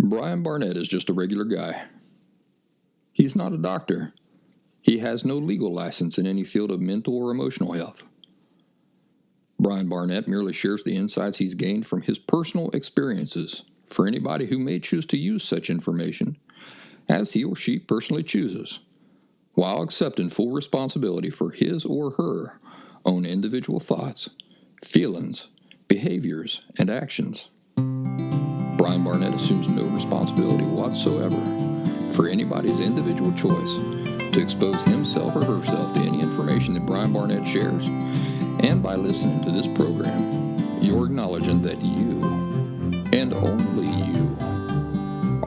Brian Barnett is just a regular guy. He's not a doctor. He has no legal license in any field of mental or emotional health. Brian Barnett merely shares the insights he's gained from his personal experiences for anybody who may choose to use such information as he or she personally chooses, while accepting full responsibility for his or her own individual thoughts, feelings, behaviors, and actions. Brian Barnett assumes no responsibility whatsoever for anybody's individual choice to expose himself or herself to any information that Brian Barnett shares, and by listening to this program, you're acknowledging that you, and only you,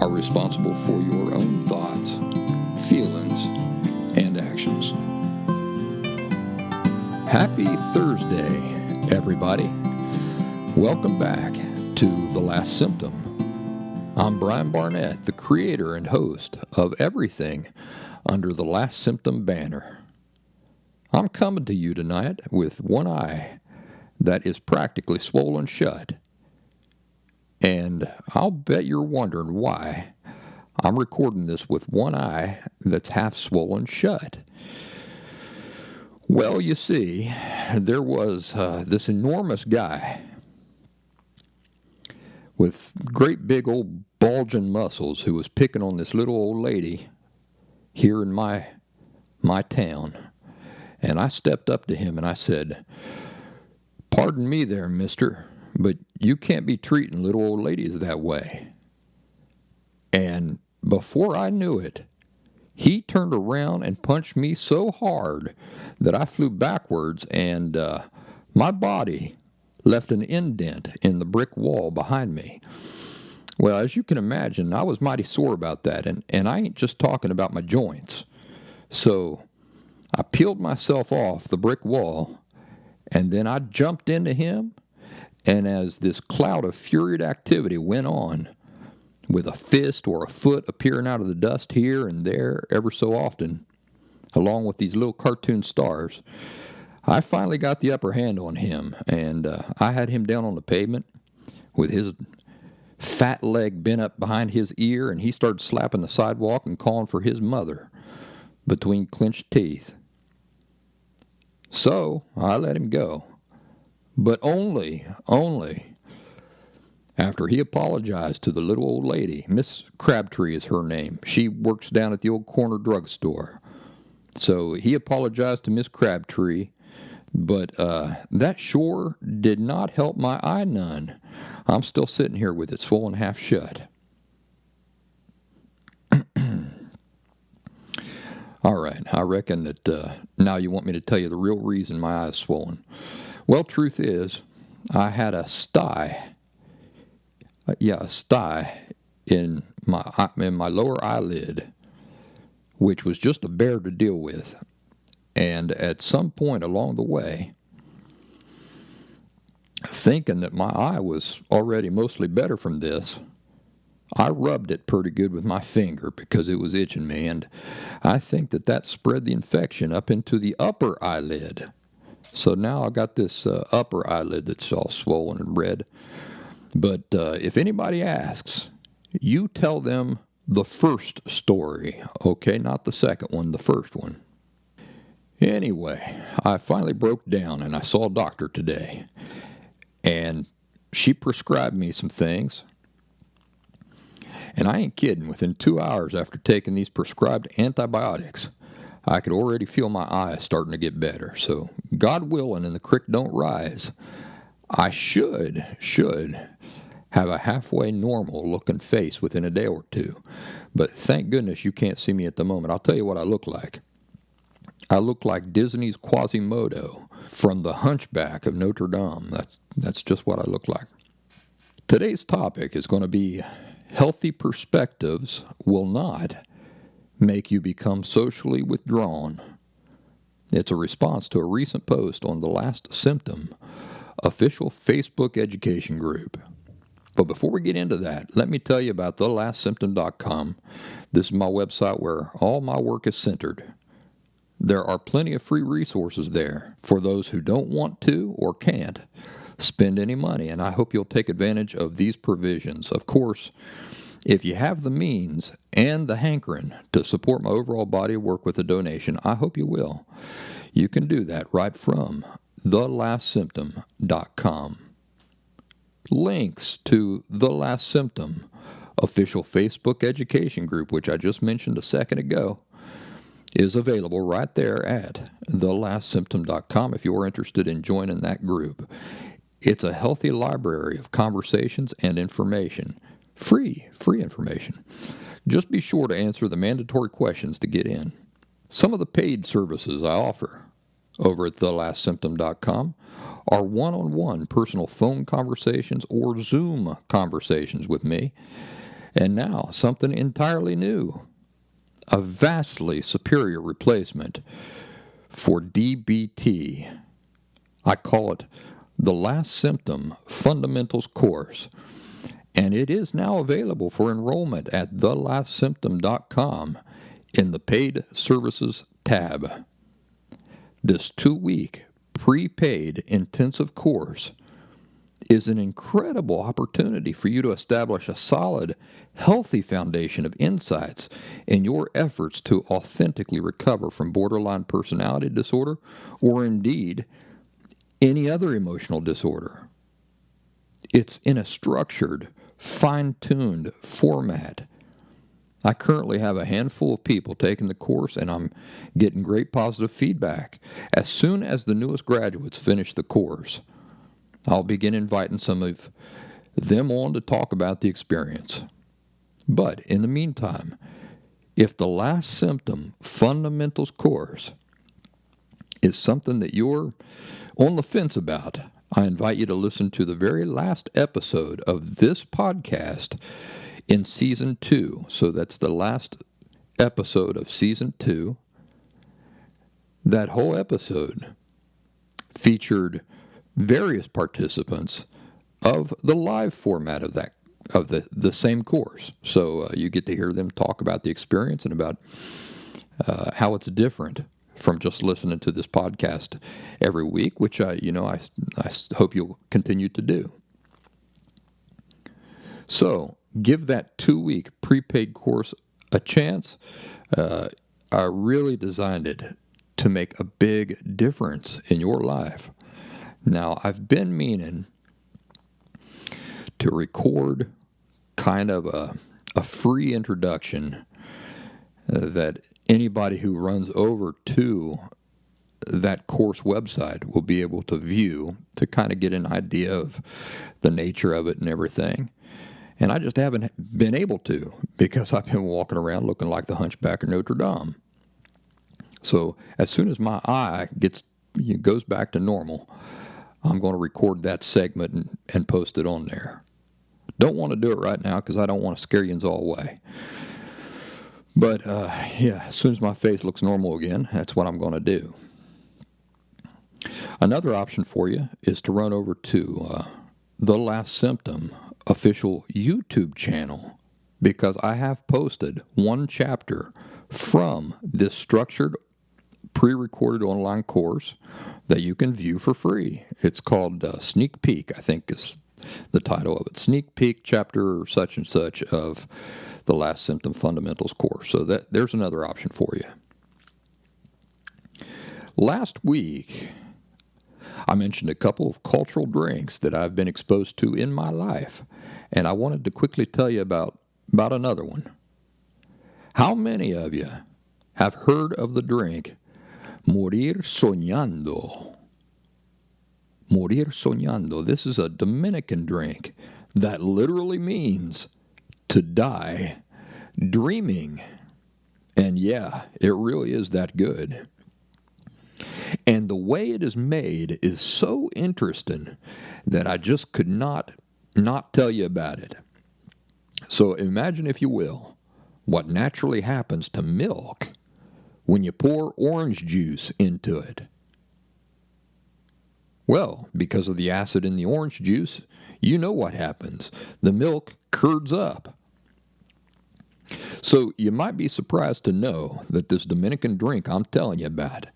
are responsible for your own thoughts, feelings, and actions. Happy Thursday, everybody. Welcome back to The Last Symptom. I'm Brian Barnett, the creator and host of everything under the Last Symptom banner. I'm coming to you tonight with one eye that is practically swollen shut. And I'll bet you're wondering why I'm recording this with one eye that's half swollen shut. Well, you see, there was this enormous guy with great big old bulging muscles who was picking on this little old lady here in my town. And I stepped up to him and I said, "Pardon me there, mister, but you can't be treating little old ladies that way." And before I knew it, he turned around and punched me so hard that I flew backwards and my body left an indent in the brick wall behind me. Well, as you can imagine, I was mighty sore about that, and I ain't just talking about my joints. So I peeled myself off the brick wall, and then I jumped into him, and as this cloud of furious activity went on, with a fist or a foot appearing out of the dust here and there ever so often, along with these little cartoon stars, I finally got the upper hand on him, and I had him down on the pavement with his fat leg bent up behind his ear, and he started slapping the sidewalk and calling for his mother between clenched teeth. So I let him go, but only after he apologized to the little old lady. Miss Crabtree is her name. She works down at the old corner drugstore. So he apologized to Miss Crabtree, but that sure did not help my eye none. I'm still sitting here with it swollen half shut. All right, I reckon that now you want me to tell you the real reason my eye is swollen. Well, truth is, I had a sty in my lower eyelid, which was just a bear to deal with. And at some point along the way, thinking that my eye was already mostly better from this, I rubbed it pretty good with my finger because it was itching me, and I think that spread the infection up into the upper eyelid. So now I got this upper eyelid that's all swollen and red. But if anybody asks, you tell them the first story, okay? Not the second one, the first one. Anyway, I finally broke down and I saw a doctor today. And she prescribed me some things. And I ain't kidding, within 2 hours after taking these prescribed antibiotics, I could already feel my eyes starting to get better. So, God willing and the creek don't rise, I should have a halfway normal looking face within a day or two. But thank goodness you can't see me at the moment. I'll tell you what I look like. I look like Disney's Quasimodo from The Hunchback of Notre Dame. That's just what I look like. Today's topic is going to be healthy perspectives will not make you become socially withdrawn. It's a response to a recent post on The Last Symptom official Facebook education group. But before we get into that, let me tell you about thelastsymptom.com. This is my website where all my work is centered. There are plenty of free resources there for those who don't want to or can't spend any money, and I hope you'll take advantage of these provisions. Of course, If you have the means and the hankering to support my overall body of work with a donation, I hope you will. You can do that right from thelastsymptom.com. Links to The Last Symptom, official Facebook education group, which I just mentioned a second ago, is available right there at thelastsymptom.com if you're interested in joining that group. It's a healthy library of conversations and information. Free information. Just be sure to answer the mandatory questions to get in. Some of the paid services I offer over at thelastsymptom.com are one-on-one personal phone conversations or Zoom conversations with me. And now, something entirely new. A vastly superior replacement for DBT. I call it the Last Symptom Fundamentals Course, and it is now available for enrollment at thelastsymptom.com in the Paid Services tab. This 2-week prepaid intensive course is an incredible opportunity for you to establish a solid, healthy foundation of insights in your efforts to authentically recover from borderline personality disorder or indeed any other emotional disorder. It's in a structured, fine-tuned format. I currently have a handful of people taking the course, and I'm getting great positive feedback. As soon as the newest graduates finish the course, I'll begin inviting some of them on to talk about the experience. But in the meantime, if the Last Symptom Fundamentals course is something that you're on the fence about, I invite you to listen to the very last episode of this podcast in Season 2. So that's the last episode of Season 2. That whole episode featured various participants of the live format of the same course. So you get to hear them talk about the experience and about how it's different from just listening to this podcast every week, which I hope you'll continue to do. So give that 2-week prepaid course a chance. I really designed it to make a big difference in your life. Now, I've been meaning to record kind of a free introduction that anybody who runs over to that course website will be able to view to kind of get an idea of the nature of it and everything. And I just haven't been able to because I've been walking around looking like the Hunchback of Notre Dame. So as soon as my eye goes back to normal, I'm going to record that segment and post it on there. Don't want to do it right now because I don't want to scare you all away. But, as soon as my face looks normal again, that's what I'm going to do. Another option for you is to run over to The Last Symptom official YouTube channel, because I have posted one chapter from this structured, pre-recorded online course that you can view for free. It's called Sneak Peek, I think is the title of it. Sneak Peek chapter such and such of the Last Symptom Fundamentals course. So there's another option for you. Last week, I mentioned a couple of cultural drinks that I've been exposed to in my life, and I wanted to quickly tell you about another one. How many of you have heard of the drink Morir Soñando? Morir Soñando. This is a Dominican drink that literally means to die dreaming. And yeah, it really is that good. And the way it is made is so interesting that I just could not tell you about it. So imagine, if you will, what naturally happens to milk when you pour orange juice into it. Well, because of the acid in the orange juice, you know what happens. The milk curds up. So you might be surprised to know that this Dominican drink I'm telling you about,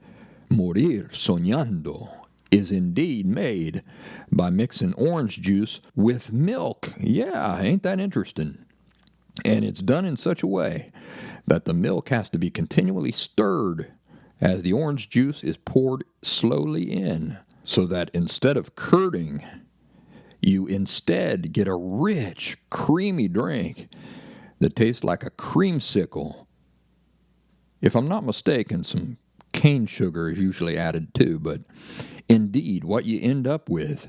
Morir Soñando, is indeed made by mixing orange juice with milk. Yeah, ain't that interesting? And it's done in such a way that the milk has to be continually stirred as the orange juice is poured slowly in, so that instead of curding, you instead get a rich, creamy drink that tastes like a creamsicle. If I'm not mistaken, some cane sugar is usually added too, but indeed, what you end up with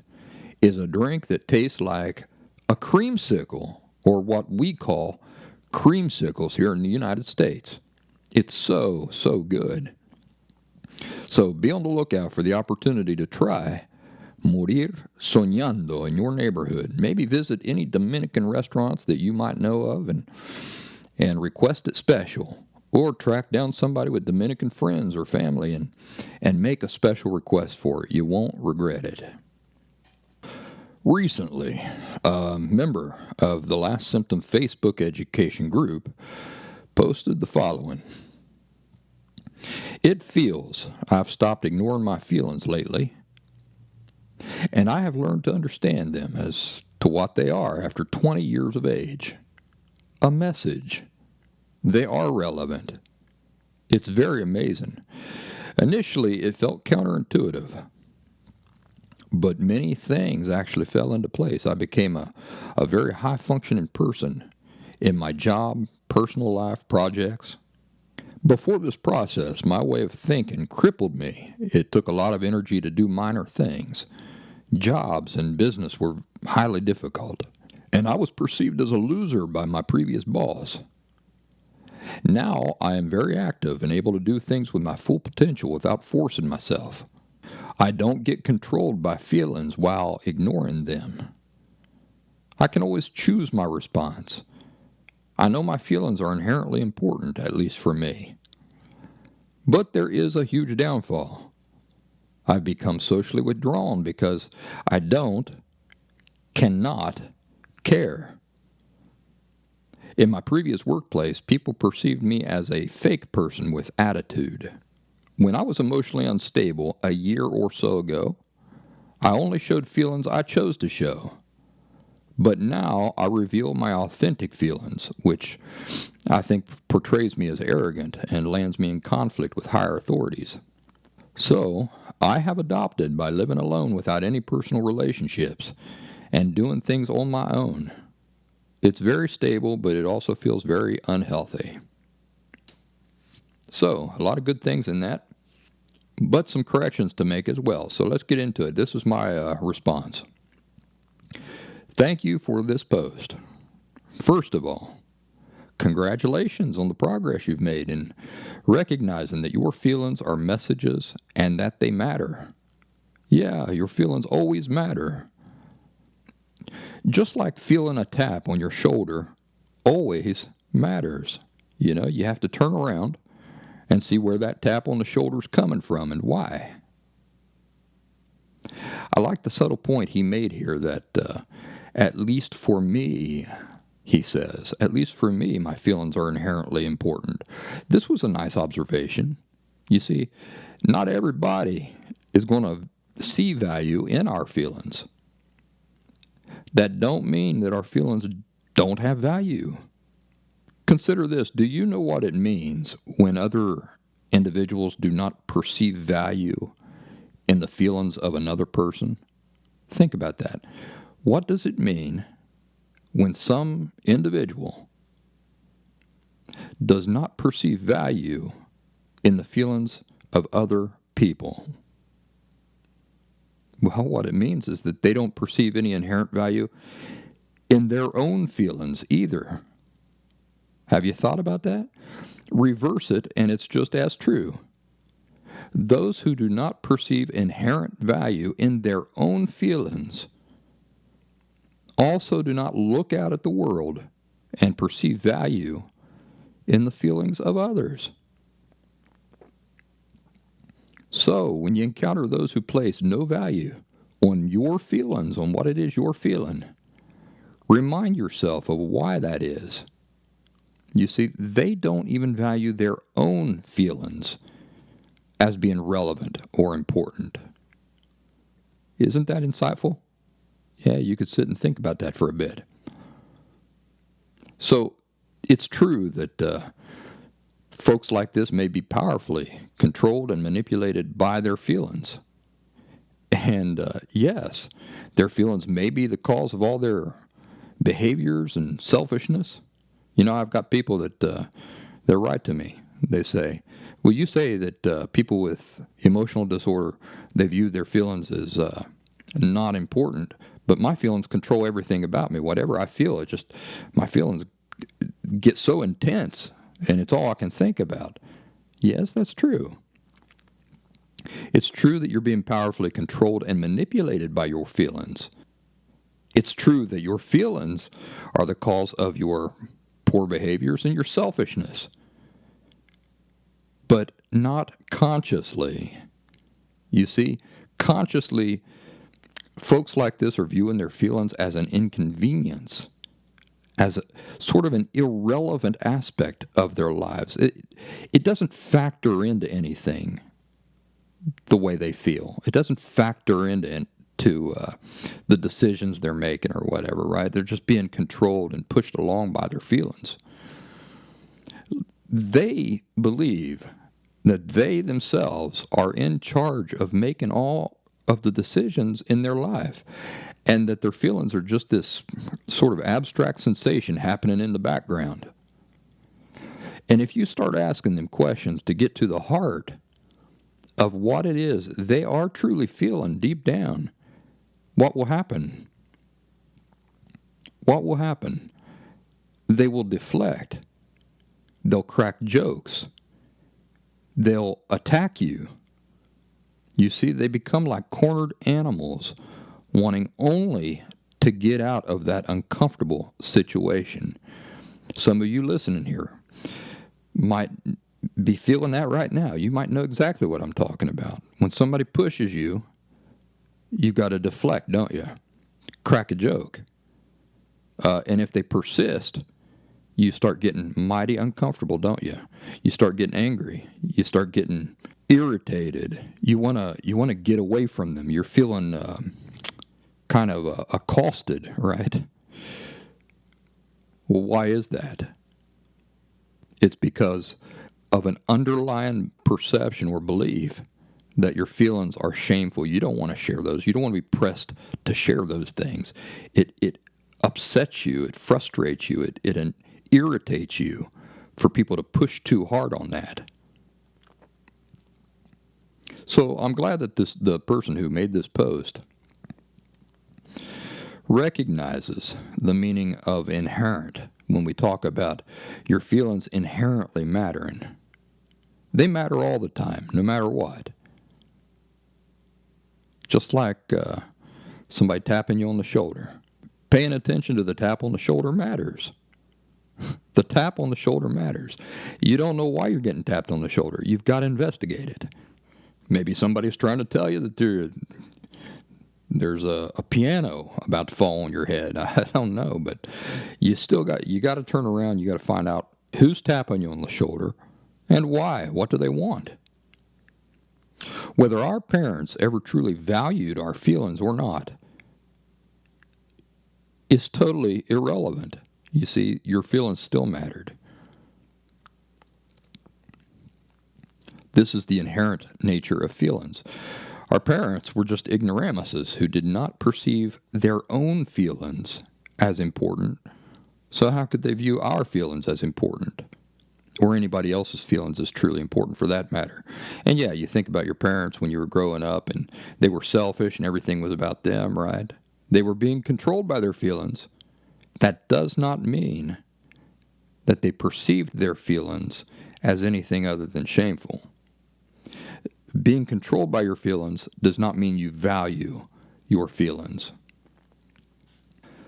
is a drink that tastes like a creamsicle, or what we call creamsicles here in the United States. It's so, so good. So be on the lookout for the opportunity to try Morir Soñando in your neighborhood. Maybe visit any Dominican restaurants that you might know of and request it special. Or track down somebody with Dominican friends or family and make a special request for it. You won't regret it. Recently, a member of the Last Symptom Facebook education group posted the following. It feels I've stopped ignoring my feelings lately, and I have learned to understand them as to what they are after 20 years of age. A message. They are relevant. It's very amazing. Initially, it felt counterintuitive, but many things actually fell into place. I became a very high-functioning person in my job, personal life, projects. Before this process, my way of thinking crippled me. It took a lot of energy to do minor things. Jobs and business were highly difficult, and I was perceived as a loser by my previous boss. Now I am very active and able to do things with my full potential without forcing myself. I don't get controlled by feelings while ignoring them. I can always choose my response. I know my feelings are inherently important, at least for me. But there is a huge downfall. I've become socially withdrawn because I cannot care. In my previous workplace, people perceived me as a fake person with attitude. When I was emotionally unstable a year or so ago, I only showed feelings I chose to show. But now I reveal my authentic feelings, which I think portrays me as arrogant and lands me in conflict with higher authorities. So, I have adopted by living alone without any personal relationships and doing things on my own. It's very stable, but it also feels very unhealthy. So, a lot of good things in that, but some corrections to make as well. So let's get into it. This is my response. Thank you for this post. First of all, congratulations on the progress you've made in recognizing that your feelings are messages and that they matter. Yeah, your feelings always matter. Just like feeling a tap on your shoulder always matters. You know, you have to turn around and see where that tap on the shoulder is coming from and why. I like the subtle point he made here that at least for me, he says, at least for me, my feelings are inherently important. This was a nice observation. You see, not everybody is going to see value in our feelings. That don't mean that our feelings don't have value. Consider this. Do you know what it means when other individuals do not perceive value in the feelings of another person? Think about that. What does it mean when some individual does not perceive value in the feelings of other people? Well, what it means is that they don't perceive any inherent value in their own feelings either. Have you thought about that? Reverse it, and it's just as true. Those who do not perceive inherent value in their own feelings also do not look out at the world and perceive value in the feelings of others. So, when you encounter those who place no value on your feelings, on what it is you're feeling, remind yourself of why that is. You see, they don't even value their own feelings as being relevant or important. Isn't that insightful? Yeah, you could sit and think about that for a bit. So, It's true that folks like this may be powerfully controlled and manipulated by their feelings. And yes, their feelings may be the cause of all their behaviors and selfishness. You know, I've got people that they're right to me. They say, well, you say that people with emotional disorder, they view their feelings as not important, but my feelings control everything about me. Whatever I feel, my feelings get so intense, and it's all I can think about. Yes, that's true. It's true that you're being powerfully controlled and manipulated by your feelings. It's true that your feelings are the cause of your poor behaviors and your selfishness, but not consciously. You see, consciously, folks like this are viewing their feelings as an inconvenience, as sort of an irrelevant aspect of their lives. It doesn't factor into anything, the way they feel. It doesn't factor into the decisions they're making or whatever, right? They're just being controlled and pushed along by their feelings. They believe that they themselves are in charge of making all of the decisions in their life, and that their feelings are just this sort of abstract sensation happening in the background. And if you start asking them questions to get to the heart of what it is they are truly feeling deep down, what will happen? What will happen? They will deflect. They'll crack jokes. They'll attack you. You see, they become like cornered animals, wanting only to get out of that uncomfortable situation. Some of you listening here might be feeling that right now. You might know exactly what I'm talking about. When somebody pushes you, you've got to deflect, don't you? Crack a joke. And if they persist, you start getting mighty uncomfortable, don't you? You start getting angry. You start getting irritated. You wanna get away from them. You're feeling kind of accosted, right? Well, why is that? It's because of an underlying perception or belief that your feelings are shameful. You don't want to share those. You don't want to be pressed to share those things. It upsets you. It frustrates you. It irritates you for people to push too hard on that. So I'm glad that the person who made this post recognizes the meaning of inherent when we talk about your feelings inherently mattering. They matter all the time, no matter what. Just like somebody tapping you on the shoulder. Paying attention to the tap on the shoulder matters. The tap on the shoulder matters. You don't know why you're getting tapped on the shoulder. You've got to investigate it. Maybe somebody's trying to tell you that there's a piano about to fall on your head. I don't know, but you got to turn around. You got to find out who's tapping you on the shoulder and why. What do they want? Whether our parents ever truly valued our feelings or not is totally irrelevant. You see, your feelings still mattered. This is the inherent nature of feelings. Our parents were just ignoramuses who did not perceive their own feelings as important, so how could they view our feelings as important? Or anybody else's feelings as truly important for that matter. And yeah, you think about your parents when you were growing up and they were selfish and everything was about them, right? They were being controlled by their feelings. That does not mean that they perceived their feelings as anything other than shameful. Being controlled by your feelings does not mean you value your feelings.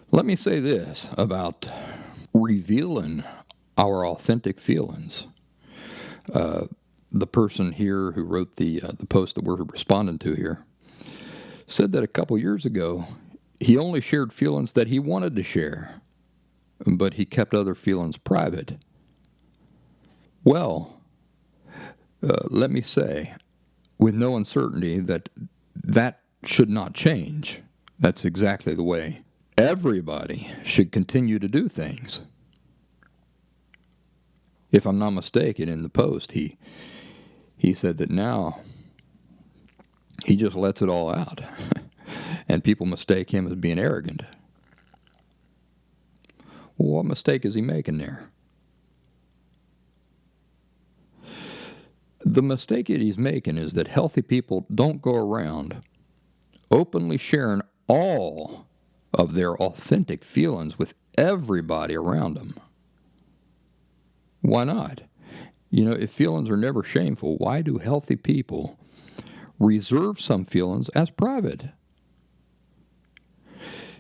Let me say this about revealing our authentic feelings. The person here who wrote the post that we're responding to here said that a couple years ago he only shared feelings that he wanted to share, but he kept other feelings private. Well, let me say, with no uncertainty, that should not change. That's exactly the way everybody should continue to do things. if I'm not mistaken, in the post, he said that now he just lets it all out. And people mistake him as being arrogant. Well, what mistake is he making there? The mistake that he's making is that healthy people don't go around openly sharing all of their authentic feelings with everybody around them. Why not? If feelings are never shameful, why do healthy people reserve some feelings as private?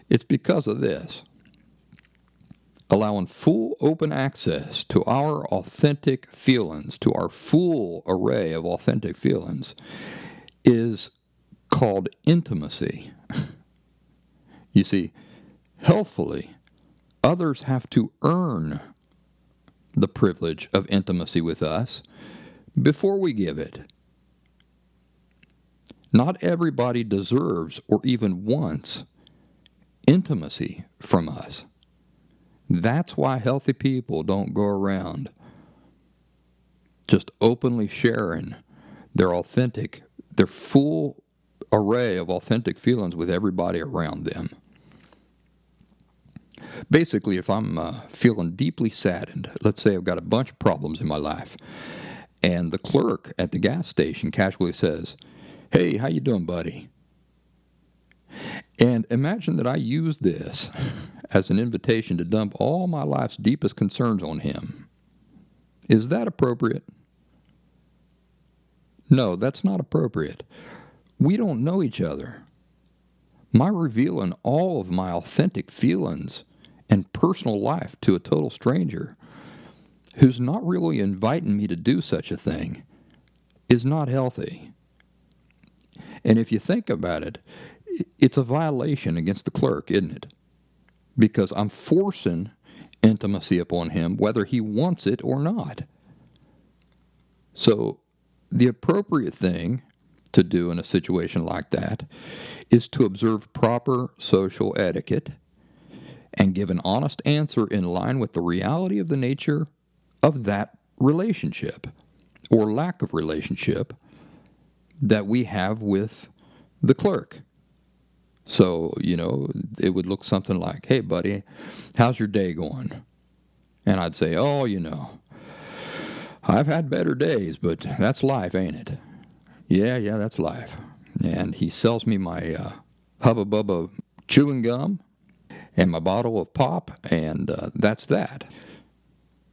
It's because of this. Allowing full open access to our authentic feelings, to our full array of authentic feelings, is called intimacy. You see, healthfully, others have to earn the privilege of intimacy with us before we give it. Not everybody deserves or even wants intimacy from us. That's why healthy people don't go around just openly sharing their full array of authentic feelings with everybody around them. Basically, if I'm feeling deeply saddened, let's say I've got a bunch of problems in my life, and the clerk at the gas station casually says, "Hey, how you doing, buddy?" And imagine that I use this as an invitation to dump all my life's deepest concerns on him. Is that appropriate? No, that's not appropriate. We don't know each other. My revealing all of my authentic feelings and personal life to a total stranger who's not really inviting me to do such a thing is not healthy. And if you think about it, it's a violation against the clerk, isn't it? Because I'm forcing intimacy upon him whether he wants it or not. So the appropriate thing to do in a situation like that is to observe proper social etiquette and give an honest answer in line with the reality of the nature of that relationship or lack of relationship that we have with the clerk. So, it would look something like, "Hey, buddy, how's your day going?" And I'd say, "Oh, I've had better days, but that's life, ain't it?" Yeah, that's life. And he sells me my Hubba Bubba chewing gum and my bottle of pop, and that's that.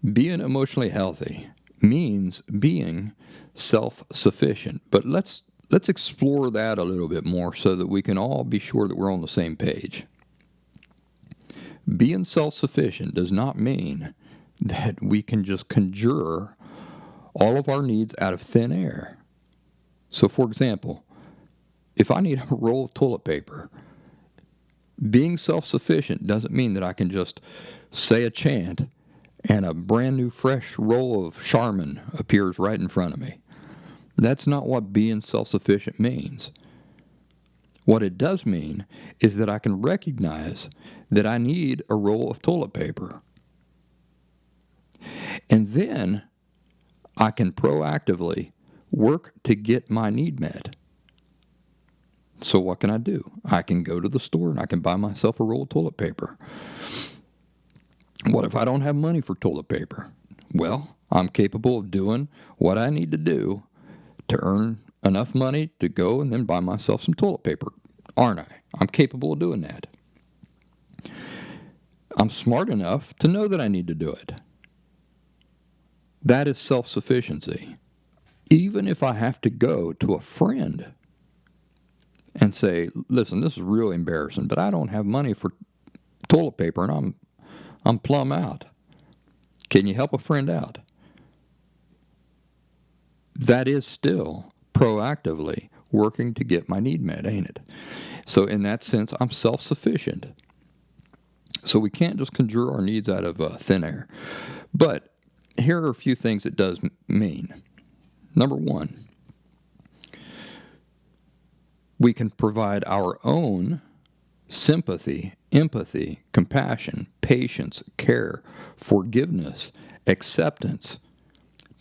Being emotionally healthy means being self-sufficient. But let's explore that a little bit more so that we can all be sure that we're on the same page. Being self-sufficient does not mean that we can just conjure all of our needs out of thin air. So, for example, if I need a roll of toilet paper, being self-sufficient doesn't mean that I can just say a chant and a brand new fresh roll of Charmin appears right in front of me. That's not what being self-sufficient means. What it does mean is that I can recognize that I need a roll of toilet paper. And then I can proactively work to get my need met. So what can I do? I can go to the store and I can buy myself a roll of toilet paper. What if I don't have money for toilet paper? Well, I'm capable of doing what I need to do to earn enough money to go and then buy myself some toilet paper, aren't I? I'm capable of doing that. I'm smart enough to know that I need to do it. That is self-sufficiency. Even if I have to go to a friend and say, "Listen, this is really embarrassing, but I don't have money for toilet paper and I'm plumb out. Can you help a friend out?" That is still proactively working to get my need met, ain't it? So in that sense, I'm self-sufficient. So we can't just conjure our needs out of thin air. But here are a few things it does mean. Number one, we can provide our own sympathy, empathy, compassion, patience, care, forgiveness, acceptance,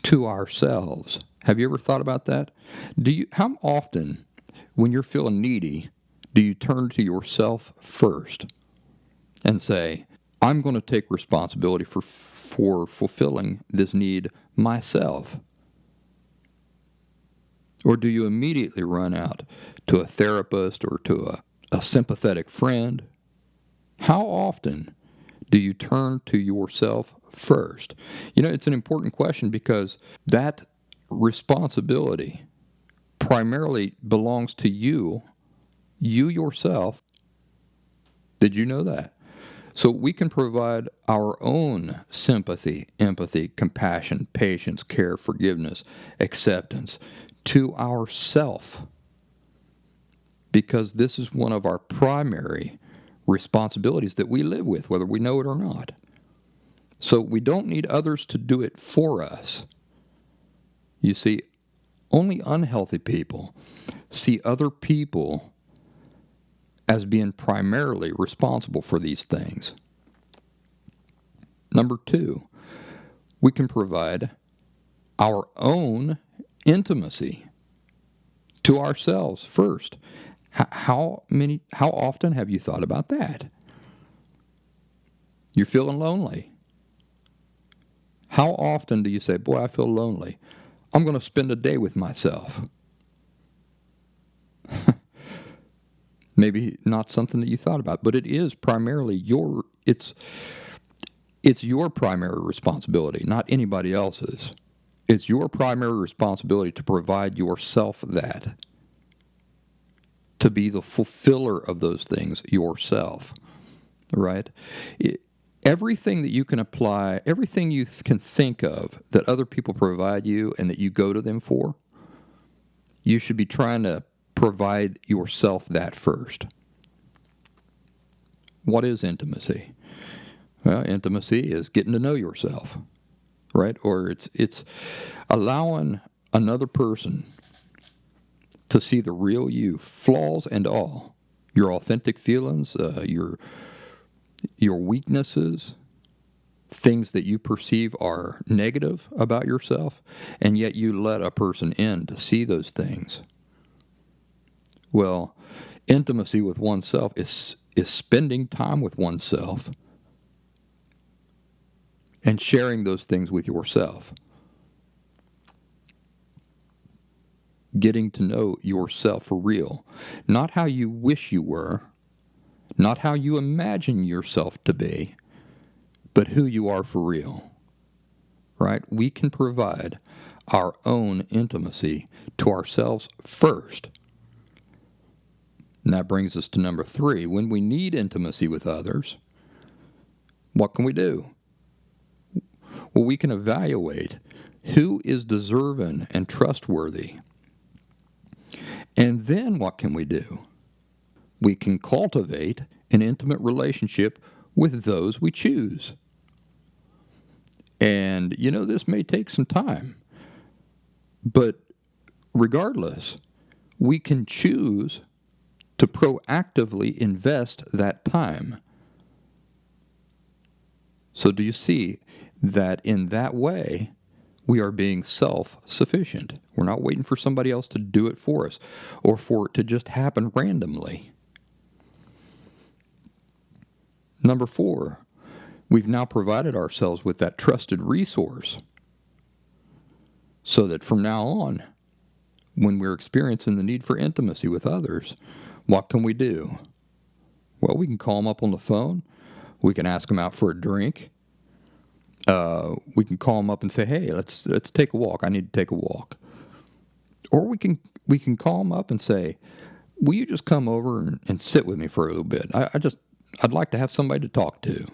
to ourselves. Have you ever thought about that? How often, when you're feeling needy, do you turn to yourself first and say, I'm going to take responsibility for fulfilling this need myself? Or do you immediately run out to a therapist or to a sympathetic friend? How often do you turn to yourself first? It's an important question because that responsibility primarily belongs to you yourself. Did you know that? So we can provide our own sympathy, empathy, compassion, patience, care, forgiveness, acceptance to ourself, because this is one of our primary responsibilities that we live with, whether we know it or not. So we don't need others to do it for us. You see, only unhealthy people see other people as being primarily responsible for these things. Number 2, we can provide our own intimacy to ourselves first. How often have you thought about that? You're feeling lonely. How often do you say, boy, I feel lonely. I'm going to spend a day with myself. Maybe not something that you thought about, but it is primarily it's your primary responsibility, not anybody else's. It's your primary responsibility to provide yourself that, to be the fulfiller of those things yourself, right? Everything that you can apply, everything you can think of that other people provide you and that you go to them for, you should be trying to provide yourself that first. What is intimacy? Well, intimacy is getting to know yourself, right? Or it's allowing another person to see the real you, flaws and all, your authentic feelings, your weaknesses, things that you perceive are negative about yourself, and yet you let a person in to see those things. Well, intimacy with oneself is spending time with oneself and sharing those things with yourself. Getting to know yourself for real. Not how you wish you were, not how you imagine yourself to be, but who you are for real. Right? We can provide our own intimacy to ourselves first. And that brings us to number 3. When we need intimacy with others, what can we do? Well, we can evaluate who is deserving and trustworthy. And then what can we do? We can cultivate an intimate relationship with those we choose. And, this may take some time. But regardless, we can choose to proactively invest that time. So do you see that in that way, we are being self-sufficient? We're not waiting for somebody else to do it for us or for it to just happen randomly. Number 4, we've now provided ourselves with that trusted resource so that from now on, when we're experiencing the need for intimacy with others, what can we do? Well, we can call them up on the phone. We can ask them out for a drink. We can call them up and say, hey, let's take a walk. I need to take a walk. Or we can call them up and say, will you just come over and sit with me for a little bit? I'd like to have somebody to talk to.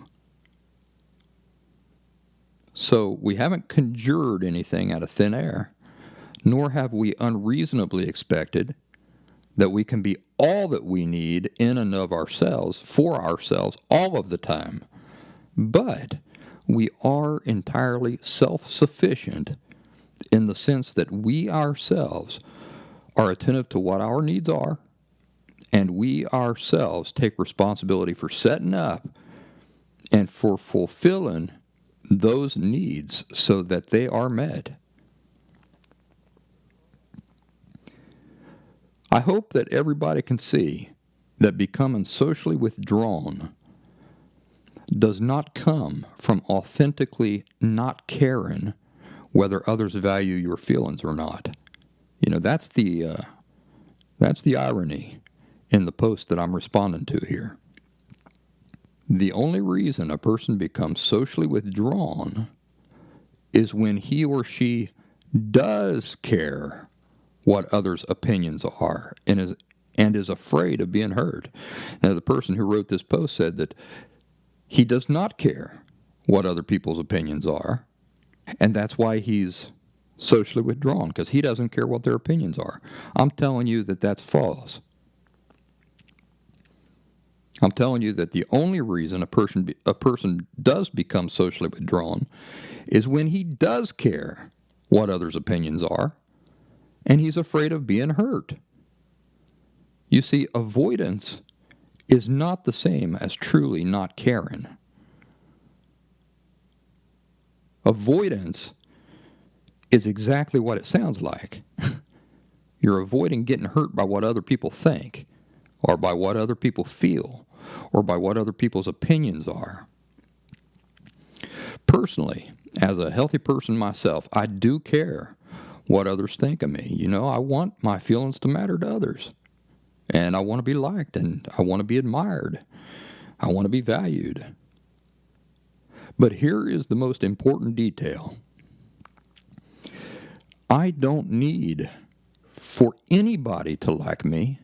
So we haven't conjured anything out of thin air, nor have we unreasonably expected that we can be all that we need in and of ourselves, for ourselves, all of the time. But we are entirely self-sufficient in the sense that we ourselves are attentive to what our needs are, and we ourselves take responsibility for setting up and for fulfilling those needs so that they are met. I hope that everybody can see that becoming socially withdrawn does not come from authentically not caring whether others value your feelings or not. You know, that's the irony in the post that I'm responding to here. The only reason a person becomes socially withdrawn is when he or she does care what others' opinions are and is afraid of being heard. Now, the person who wrote this post said that he does not care what other people's opinions are, and that's why he's socially withdrawn, because he doesn't care what their opinions are. I'm telling you that that's false. I'm telling you that the only reason a person does become socially withdrawn is when he does care what others' opinions are, and he's afraid of being hurt. You see, avoidance is not the same as truly not caring. Avoidance is exactly what it sounds like. You're avoiding getting hurt by what other people think, or by what other people feel, or by what other people's opinions are. Personally, as a healthy person myself, I do care what others think of me. You know, I want my feelings to matter to others. And I want to be liked, and I want to be admired. I want to be valued. But here is the most important detail. I don't need for anybody to like me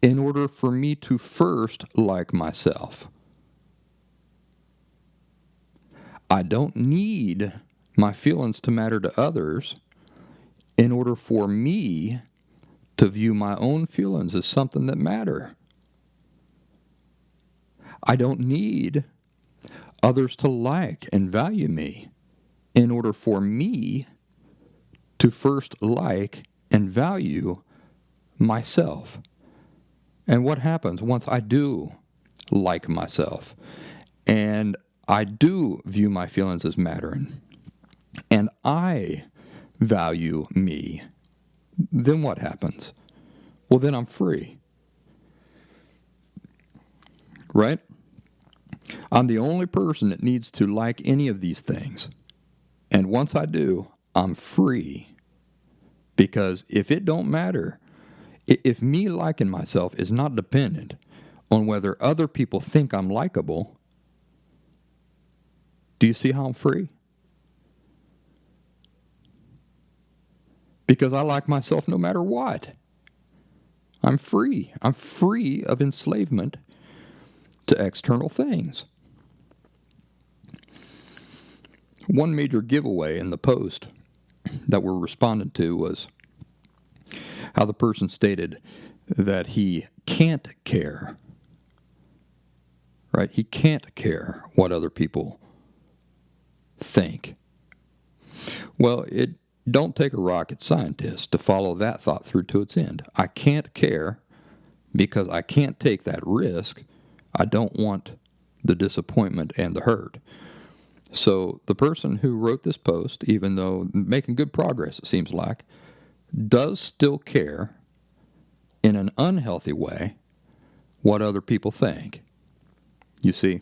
in order for me to first like myself. I don't need my feelings to matter to others in order for me to view my own feelings as something that matter. I don't need others to like and value me in order for me to first like and value myself. And what happens once I do like myself and I do view my feelings as mattering and I value me, then what happens? Well, then I'm free. Right? I'm the only person that needs to like any of these things. And once I do, I'm free. Because if it don't matter, if me liking myself is not dependent on whether other people think I'm likable, do you see how I'm free? Because I like myself no matter what. I'm free. I'm free of enslavement to external things. One major giveaway in the post that we're responding to was how the person stated that he can't care. Right? He can't care what other people think. Well, it don't take a rocket scientist to follow that thought through to its end. I can't care because I can't take that risk. I don't want the disappointment and the hurt. So the person who wrote this post, even though making good progress, it seems like, does still care in an unhealthy way what other people think. You see,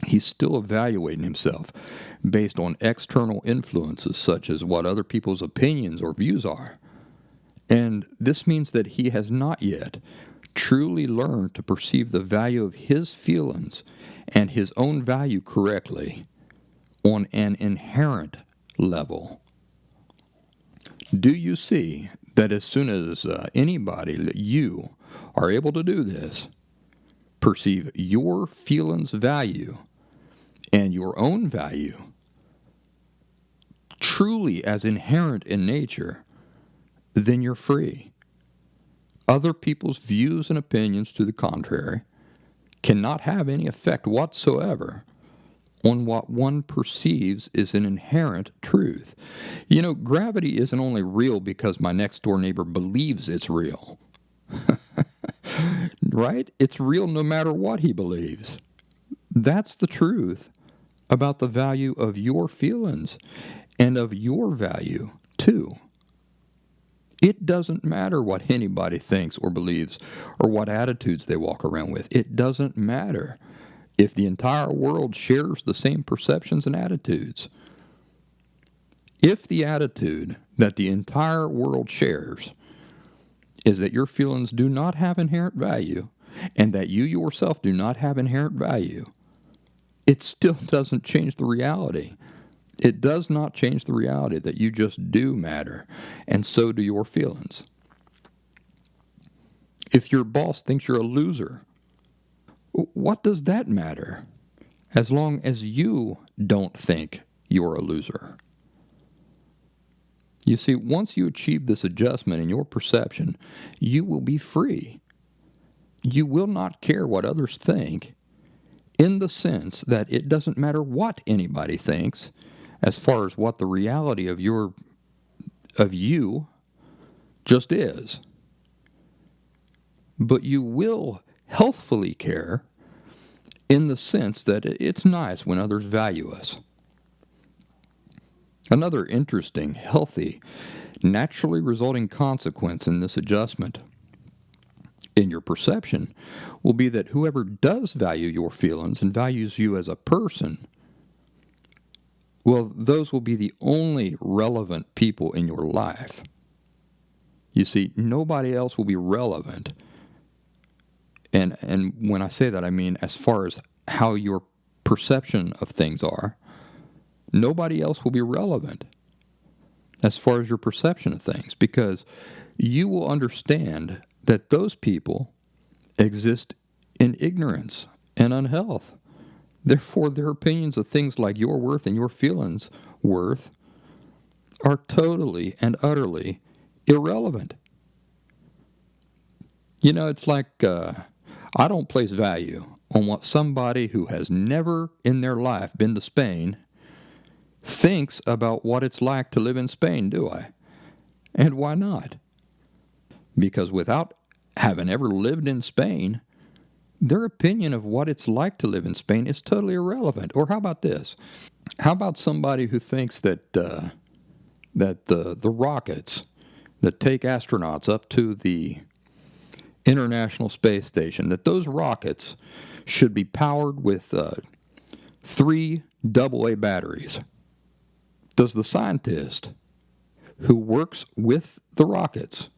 he's still evaluating himself based on external influences such as what other people's opinions or views are. And this means that he has not yet truly learned to perceive the value of his feelings and his own value correctly on an inherent level. Do you see that as soon as anybody that you are able to do this, perceive your feelings' value and your own value truly as inherent in nature, then you're free. Other people's views and opinions to the contrary cannot have any effect whatsoever on what one perceives is an inherent truth. You know, gravity isn't only real because my next door neighbor believes it's real. Right? It's real no matter what he believes. That's the truth about the value of your feelings and of your value too. It doesn't matter what anybody thinks or believes or what attitudes they walk around with. It doesn't matter if the entire world shares the same perceptions and attitudes. If the attitude that the entire world shares is that your feelings do not have inherent value and that you yourself do not have inherent value, it still doesn't change the reality. It does not change the reality that you just do matter, and so do your feelings. If your boss thinks you're a loser, what does that matter? As long as you don't think you're a loser. You see, once you achieve this adjustment in your perception, you will be free. You will not care what others think, in the sense that it doesn't matter what anybody thinks as far as what the reality of you just is. But you will healthfully care in the sense that it's nice when others value us. Another interesting, healthy, naturally resulting consequence in this adjustment in your perception will be that whoever does value your feelings and values you as a person, well, those will be the only relevant people in your life. You see, nobody else will be relevant. And when I say that, I mean as far as how your perception of things are, nobody else will be relevant as far as your perception of things, because you will understand that those people exist in ignorance and unhealth. Therefore, their opinions of things like your worth and your feelings' worth are totally and utterly irrelevant. You know, it's like I don't place value on what somebody who has never in their life been to Spain thinks about what it's like to live in Spain, do I? And why not? Because without having ever lived in Spain, their opinion of what it's like to live in Spain is totally irrelevant. Or how about this? How about somebody who thinks that the rockets that take astronauts up to the International Space Station, that those rockets should be powered with 3 AA batteries? Does the scientist who works with the rockets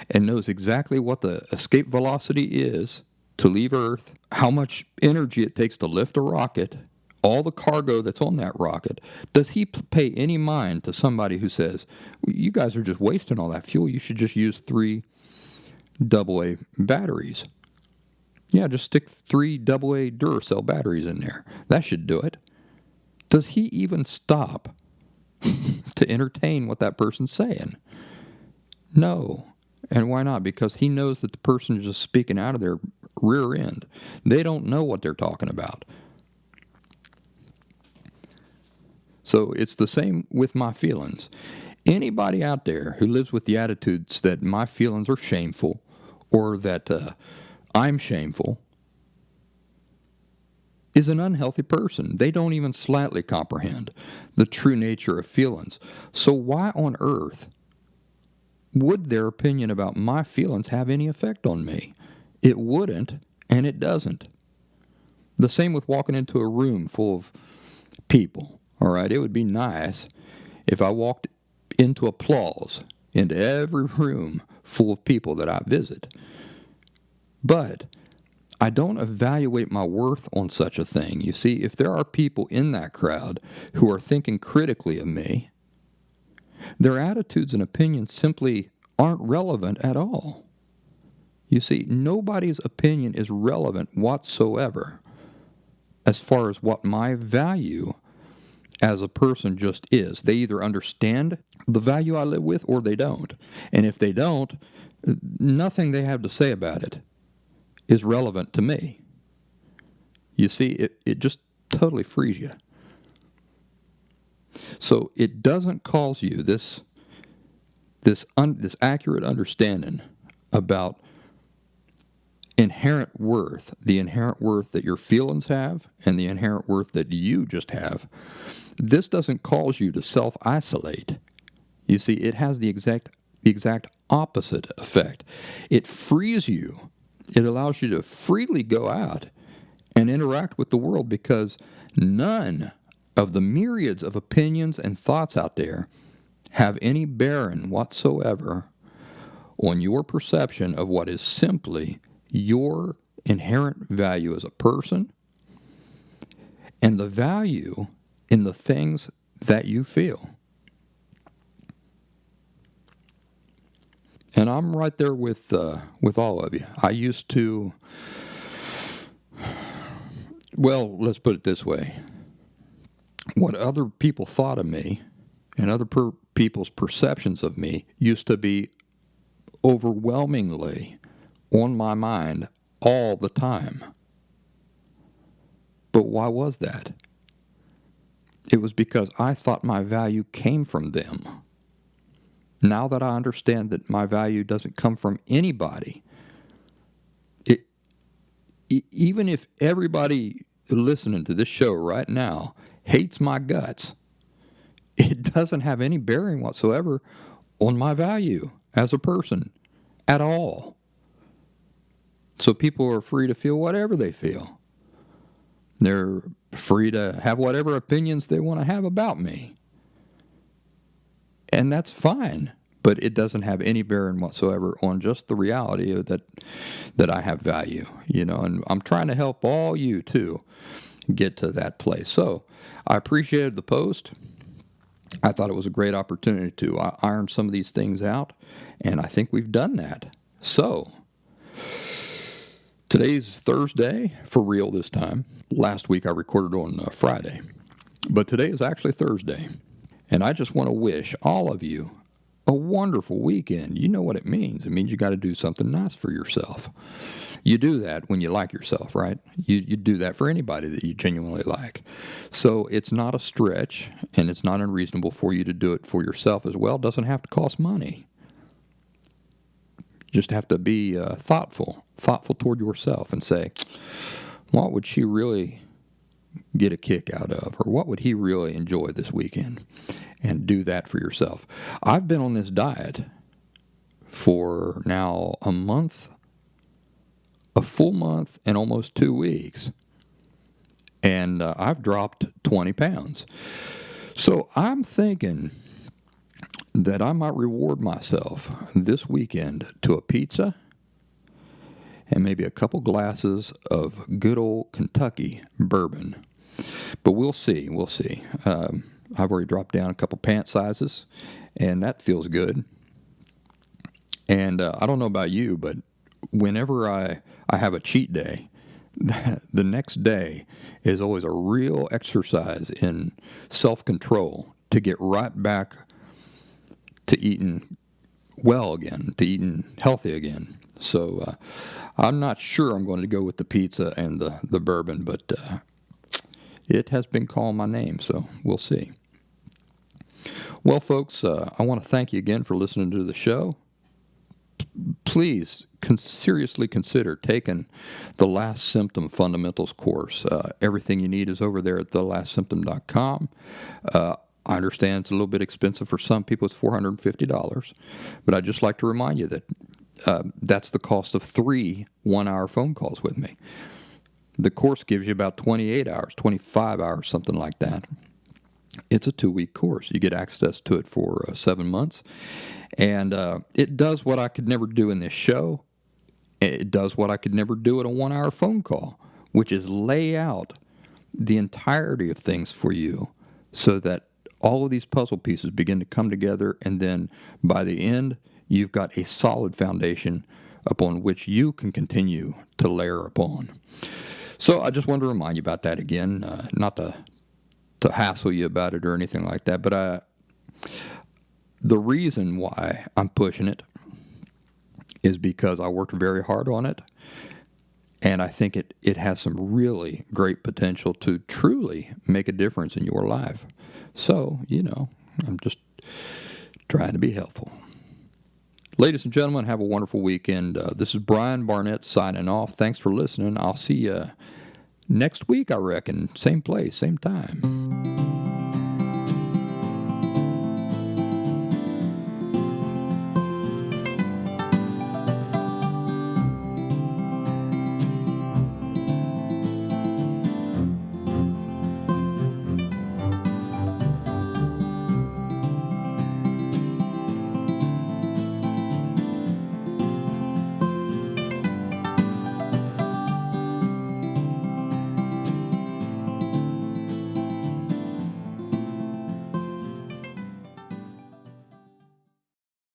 and knows exactly what the escape velocity is to leave Earth, how much energy it takes to lift a rocket, all the cargo that's on that rocket, does he pay any mind to somebody who says, you guys are just wasting all that fuel, you should just use 3 AA batteries? Yeah, just stick 3 AA Duracell batteries in there. That should do it. Does he even stop to entertain what that person's saying? No. And why not? Because he knows that the person is just speaking out of their rear end. They don't know what they're talking about. So it's the same with my feelings. Anybody out there who lives with the attitudes that my feelings are shameful or that I'm shameful is an unhealthy person. They don't even slightly comprehend the true nature of feelings. So why on earth would their opinion about my feelings have any effect on me? It wouldn't, and it doesn't. The same with walking into a room full of people. All right, it would be nice if I walked into applause into every room full of people that I visit. But I don't evaluate my worth on such a thing. You see, if there are people in that crowd who are thinking critically of me, their attitudes and opinions simply aren't relevant at all. You see, nobody's opinion is relevant whatsoever as far as what my value as a person just is. They either understand the value I live with or they don't. And if they don't, nothing they have to say about it is relevant to me. You see, it just totally frees you. So it doesn't cause you this accurate understanding about inherent worth, the inherent worth that your feelings have and the inherent worth that you just have. This doesn't cause you to self-isolate. You see, it has the exact the exact opposite effect. It frees you. It allows you to freely go out and interact with the world, because none of the myriads of opinions and thoughts out there have any bearing whatsoever on your perception of what is simply your inherent value as a person and the value in the things that you feel. And I'm right there with all of you. I used to, well, let's put it this way. What other people thought of me and other people's perceptions of me used to be overwhelmingly on my mind all the time. But why was that? It was because I thought my value came from them. Now that I understand that my value doesn't come from anybody, even if everybody listening to this show right now hates my guts, it doesn't have any bearing whatsoever on my value as a person at all. So people are free to feel whatever they feel. They're free to have whatever opinions they want to have about me. And that's fine, but it doesn't have any bearing whatsoever on just the reality of that I have value, and I'm trying to help all you too get to that place. So I appreciated the post. I thought it was a great opportunity to iron some of these things out, and I think we've done that. So today's Thursday, for real this time. Last week I recorded on Friday, but today is actually Thursday. And I just want to wish all of you a wonderful weekend. You know what it means. It means you got to do something nice for yourself. You do that when you like yourself, right? You do that for anybody that you genuinely like. So it's not a stretch, and it's not unreasonable for you to do it for yourself as well. It doesn't have to cost money. You just have to be thoughtful toward yourself and say, what would she really get a kick out of, or what would he really enjoy this weekend, and do that for yourself. I've been on this diet for now a full month and almost 2 weeks, and I've dropped 20 pounds. So I'm thinking that I might reward myself this weekend to a pizza and maybe a couple glasses of good old Kentucky bourbon. But we'll see. I've already dropped down a couple pant sizes, and that feels good. And I don't know about you, but whenever I have a cheat day, the next day is always a real exercise in self-control to get right back to eating well again, to eating healthy again. So I'm not sure I'm going to go with the pizza and the bourbon, but it has been calling my name, so we'll see. Well, folks, I want to thank you again for listening to the show. Please seriously consider taking the Last Symptom Fundamentals course. Everything you need is over there at thelastsymptom.com. I understand it's a little bit expensive for some people. It's $450. But I'd just like to remind you that that's the cost of 3 one-hour phone calls with me. The course gives you about 28 hours, 25 hours, something like that. It's a 2-week course. You get access to it for 7 months. And it does what I could never do in this show. It does what I could never do at a 1-hour phone call, which is lay out the entirety of things for you so that all of these puzzle pieces begin to come together, and then by the end, you've got a solid foundation upon which you can continue to layer upon. So I just wanted to remind you about that again, not to hassle you about it or anything like that, but the reason why I'm pushing it is because I worked very hard on it, and I think it has some really great potential to truly make a difference in your life. So, I'm just trying to be helpful. Ladies and gentlemen, have a wonderful weekend. This is Brian Barnett signing off. Thanks for listening. I'll see you next week, I reckon. Same place, same time.